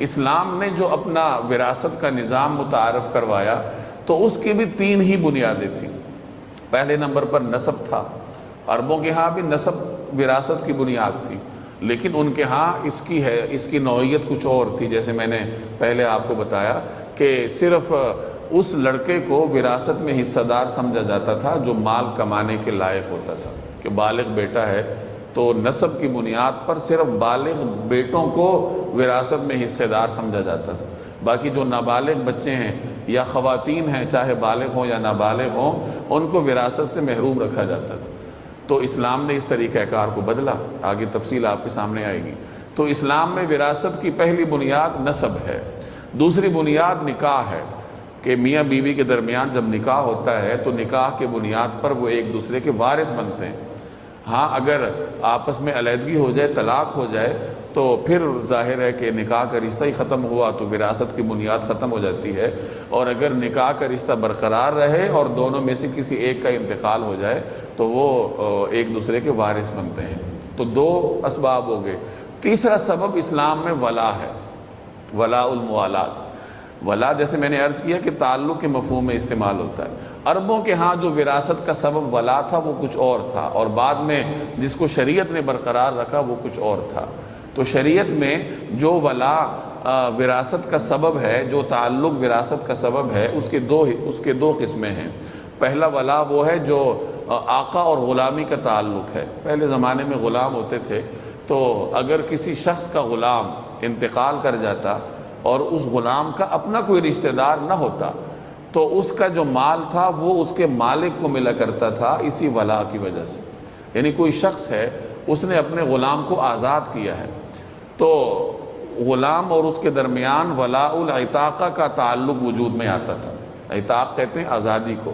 اسلام نے جو اپنا وراثت کا نظام متعارف کروایا تو اس کی بھی تین ہی بنیادیں تھیں۔ پہلے نمبر پر نسب تھا۔ عربوں کے ہاں بھی نسب وراثت کی بنیاد تھی، لیکن ان کے ہاں اس کی نوعیت کچھ اور تھی۔ جیسے میں نے پہلے آپ کو بتایا کہ صرف اس لڑکے کو وراثت میں حصہ دار سمجھا جاتا تھا جو مال کمانے کے لائق ہوتا تھا، کہ بالغ بیٹا ہے تو نسب کی بنیاد پر صرف بالغ بیٹوں کو وراثت میں حصہ دار سمجھا جاتا تھا۔ باقی جو نابالغ بچے ہیں یا خواتین ہیں، چاہے بالغ ہوں یا نابالغ ہوں، ان کو وراثت سے محروم رکھا جاتا تھا۔ تو اسلام نے اس طریقہ کار کو بدلا، آگے تفصیل آپ کے سامنے آئے گی۔ تو اسلام میں وراثت کی پہلی بنیاد نسب ہے۔ دوسری بنیاد نکاح ہے کہ میاں بیوی کے درمیان جب نکاح ہوتا ہے تو نکاح کے بنیاد پر وہ ایک دوسرے کے وارث بنتے ہیں۔ ہاں اگر آپس میں علیحدگی ہو جائے، طلاق ہو جائے، تو پھر ظاہر ہے کہ نکاح کا رشتہ ہی ختم ہوا تو وراثت کی بنیاد ختم ہو جاتی ہے، اور اگر نکاح کا رشتہ برقرار رہے اور دونوں میں سے کسی ایک کا انتقال ہو جائے تو وہ ایک دوسرے کے وارث بنتے ہیں۔ تو دو اسباب ہو گئے۔ تیسرا سبب اسلام میں ولا ہے، ولاء الموالات۔ ولا جیسے میں نے عرض کیا کہ تعلق کے مفہوم میں استعمال ہوتا ہے۔ عربوں کے ہاں جو وراثت کا سبب ولا تھا وہ کچھ اور تھا، اور بعد میں جس کو شریعت نے برقرار رکھا وہ کچھ اور تھا۔ تو شریعت میں جو ولا وراثت کا سبب ہے، جو تعلق وراثت کا سبب ہے، اس کے دو قسمیں ہیں۔ پہلا ولا وہ ہے جو آقا اور غلامی کا تعلق ہے۔ پہلے زمانے میں غلام ہوتے تھے، تو اگر کسی شخص کا غلام انتقال کر جاتا اور اس غلام کا اپنا کوئی رشتہ دار نہ ہوتا تو اس کا جو مال تھا وہ اس کے مالک کو ملا کرتا تھا، اسی ولا کی وجہ سے۔ یعنی کوئی شخص ہے، اس نے اپنے غلام کو آزاد کیا ہے، تو غلام اور اس کے درمیان ولاء العتاقہ کا تعلق وجود میں آتا تھا۔ عتاق کہتے ہیں آزادی کو،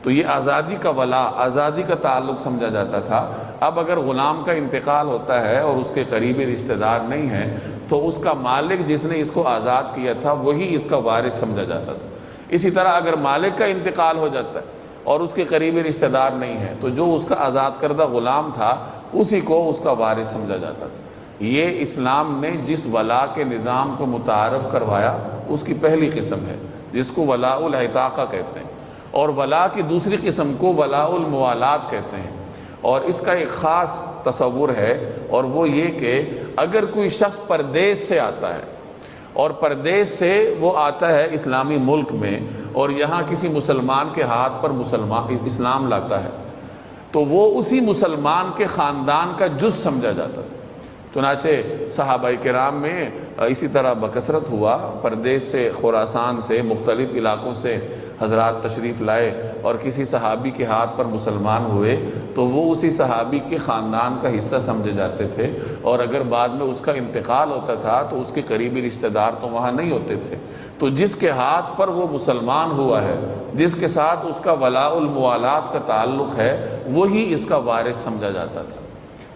تو یہ آزادی کا ولا، آزادی کا تعلق سمجھا جاتا تھا۔ اب اگر غلام کا انتقال ہوتا ہے اور اس کے قریبی رشتہ دار نہیں ہیں تو اس کا مالک جس نے اس کو آزاد کیا تھا وہی اس کا وارث سمجھا جاتا تھا۔ اسی طرح اگر مالک کا انتقال ہو جاتا ہے اور اس کے قریبی رشتہ دار نہیں ہے تو جو اس کا آزاد کردہ غلام تھا اسی کو اس کا وارث سمجھا جاتا تھا۔ یہ اسلام نے جس ولا کے نظام کو متعارف کروایا اس کی پہلی قسم ہے، جس کو ولاء العتاقہ کہتے ہیں، اور ولا کی دوسری قسم کو ولاء الموالات کہتے ہیں۔ اور اس کا ایک خاص تصور ہے، اور وہ یہ کہ اگر کوئی شخص پردیس سے آتا ہے اور پردیس سے وہ آتا ہے اسلامی ملک میں اور یہاں کسی مسلمان کے ہاتھ پر اسلام لاتا ہے تو وہ اسی مسلمان کے خاندان کا جز سمجھا جاتا تھا۔ چنانچہ صحابہ کرام میں اسی طرح بکثرت ہوا، پردیس سے، خراسان سے، مختلف علاقوں سے حضرات تشریف لائے اور کسی صحابی کے ہاتھ پر مسلمان ہوئے تو وہ اسی صحابی کے خاندان کا حصہ سمجھے جاتے تھے، اور اگر بعد میں اس کا انتقال ہوتا تھا تو اس کے قریبی رشتہ دار تو وہاں نہیں ہوتے تھے، تو جس کے ہاتھ پر وہ مسلمان ہوا ہے، جس کے ساتھ اس کا ولاء الموالات کا تعلق ہے، وہی اس کا وارث سمجھا جاتا تھا۔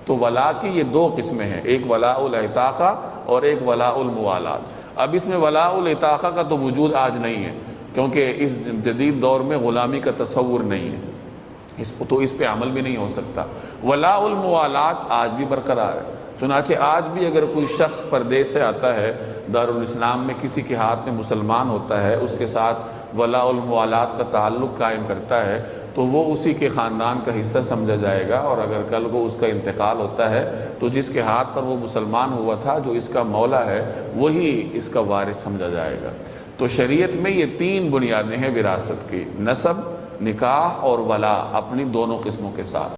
تو ولا کی یہ دو قسمیں ہیں، ایک ولاء العتاقہ اور ایک ولاء الموالات۔ اب اس میں ولاء العتاقہ کا تو وجود آج نہیں ہے، کیونکہ اس جدید دور میں غلامی کا تصور نہیں ہے، اس پہ عمل بھی نہیں ہو سکتا۔ ولاء الموالات آج بھی برقرار ہے۔ چنانچہ آج بھی اگر کوئی شخص پردیس سے آتا ہے، دارالاسلام میں کسی کے ہاتھ میں مسلمان ہوتا ہے، اس کے ساتھ ولاء الموالات کا تعلق قائم کرتا ہے تو وہ اسی کے خاندان کا حصہ سمجھا جائے گا، اور اگر کل کو اس کا انتقال ہوتا ہے تو جس کے ہاتھ پر وہ مسلمان ہوا تھا، جو اس کا مولا ہے، وہی اس کا وارث سمجھا جائے گا۔ تو شریعت میں یہ تین بنیادیں ہیں وراثت کی، نسب، نکاح اور ولا، اپنی دونوں قسموں کے ساتھ۔